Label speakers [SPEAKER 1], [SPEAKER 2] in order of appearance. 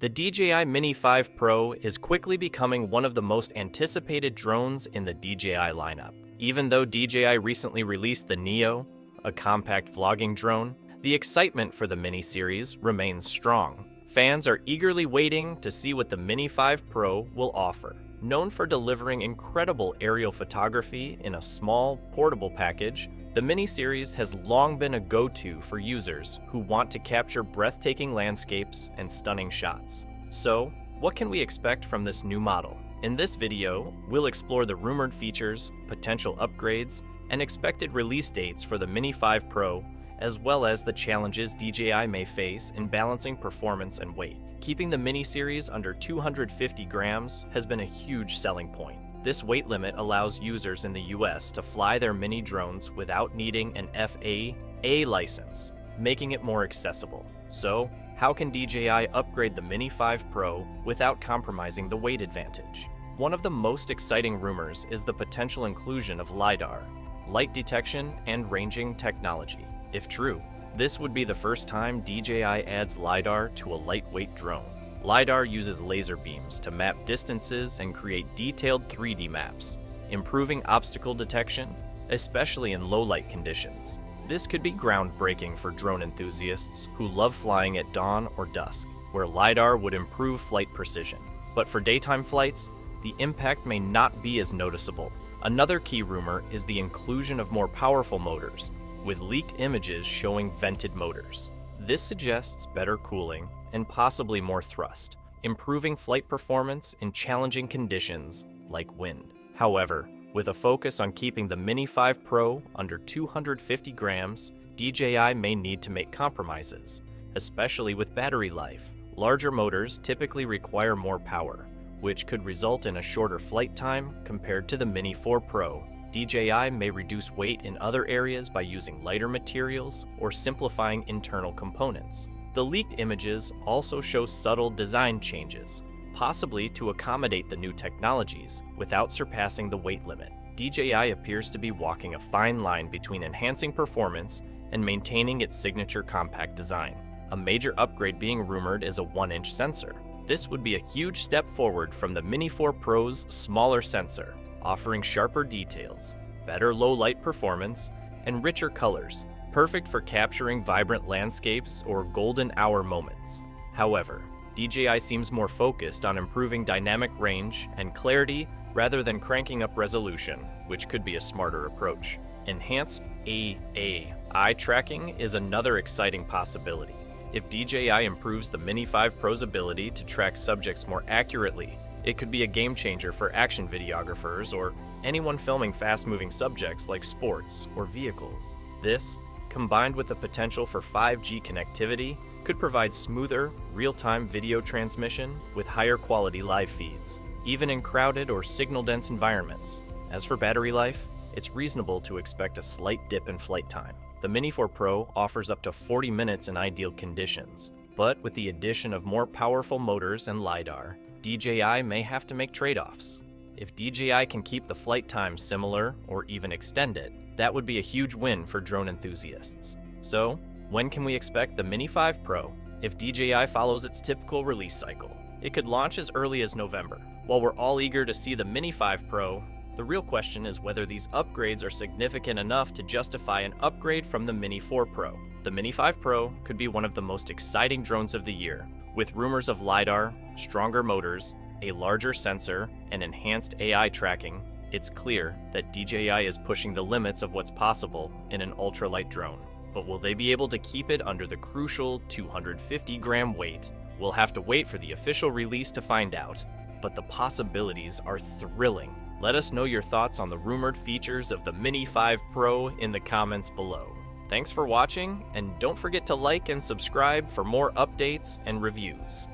[SPEAKER 1] The DJI Mini 5 Pro is quickly becoming one of the most anticipated drones in the DJI lineup. Even though DJI recently released the Neo, a compact vlogging drone, the excitement for the Mini series remains strong. Fans are eagerly waiting to see what the Mini 5 Pro will offer. Known for delivering incredible aerial photography in a small, portable package, the Mini series has long been a go-to for users who want to capture breathtaking landscapes and stunning shots. So, what can we expect from this new model? In this video, we'll explore the rumored features, potential upgrades, and expected release dates for the Mini 5 Pro, as well as the challenges DJI may face in balancing performance and weight. Keeping the Mini series under 250 grams has been a huge selling point. This weight limit allows users in the US to fly their Mini drones without needing an FAA license, making it more accessible. So, how can DJI upgrade the Mini 5 Pro without compromising the weight advantage? One of the most exciting rumors is the potential inclusion of LiDAR, light detection and ranging technology. If true, this would be the first time DJI adds LiDAR to a lightweight drone. LiDAR uses laser beams to map distances and create detailed 3D maps, improving obstacle detection, especially in low-light conditions. This could be groundbreaking for drone enthusiasts who love flying at dawn or dusk, where LiDAR would improve flight precision. But for daytime flights, the impact may not be as noticeable. Another key rumor is the inclusion of more powerful motors, with leaked images showing vented motors. This suggests better cooling and possibly more thrust, improving flight performance in challenging conditions like wind. However, with a focus on keeping the Mini 5 Pro under 250 grams, DJI may need to make compromises, especially with battery life. Larger motors typically require more power, which could result in a shorter flight time compared to the Mini 4 Pro. DJI may reduce weight in other areas by using lighter materials or simplifying internal components. The leaked images also show subtle design changes, possibly to accommodate the new technologies without surpassing the weight limit. DJI appears to be walking a fine line between enhancing performance and maintaining its signature compact design. A major upgrade being rumored is a 1-inch sensor. This would be a huge step forward from the Mini 4 Pro's smaller sensor, offering sharper details, better low-light performance, and richer colors, perfect for capturing vibrant landscapes or golden hour moments. However, DJI seems more focused on improving dynamic range and clarity rather than cranking up resolution, which could be a smarter approach. Enhanced eye tracking is another exciting possibility. If DJI improves the Mini 5 Pro's ability to track subjects more accurately, it could be a game changer for action videographers or anyone filming fast-moving subjects like sports or vehicles. This, combined with the potential for 5G connectivity, could provide smoother, real-time video transmission with higher quality live feeds, even in crowded or signal-dense environments. As for battery life, it's reasonable to expect a slight dip in flight time. The Mini 4 Pro offers up to 40 minutes in ideal conditions, but with the addition of more powerful motors and LiDAR, DJI may have to make trade-offs. If DJI can keep the flight time similar or even extend it, that would be a huge win for drone enthusiasts. So, when can we expect the Mini 5 Pro? If DJI follows its typical release cycle, it could launch as early as November. While we're all eager to see the Mini 5 Pro, the real question is whether these upgrades are significant enough to justify an upgrade from the Mini 4 Pro. The Mini 5 Pro could be one of the most exciting drones of the year, with rumors of LiDAR, stronger motors, a larger sensor, and enhanced AI tracking. It's clear that DJI is pushing the limits of what's possible in an ultralight drone. But will they be able to keep it under the crucial 250-gram weight? We'll have to wait for the official release to find out, but the possibilities are thrilling. Let us know your thoughts on the rumored features of the Mini 5 Pro in the comments below. Thanks for watching, and don't forget to like and subscribe for more updates and reviews.